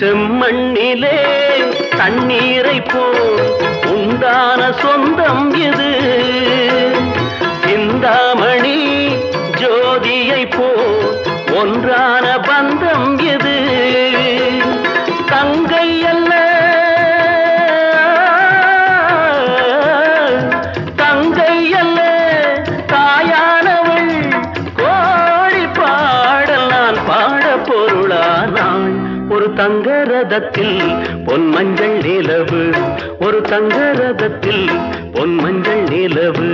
செம்மண்ணிலே தண்ணீரை போல் உண்டான சொந்தம் இது. சிந்தாமணி ஜோதியை போல் ஒன்றான பந்தம் இது. தங்கை அல்ல தங்கை அல்ல தாயானவள், கோடி பாடல் நான் பாட பொருளானாள். ஒரு தங்க ரதத்தில் பொன் மஞ்சள் நிலவு, ஒரு தங்க ரதத்தில் பொன் மஞ்சள் நிலவு.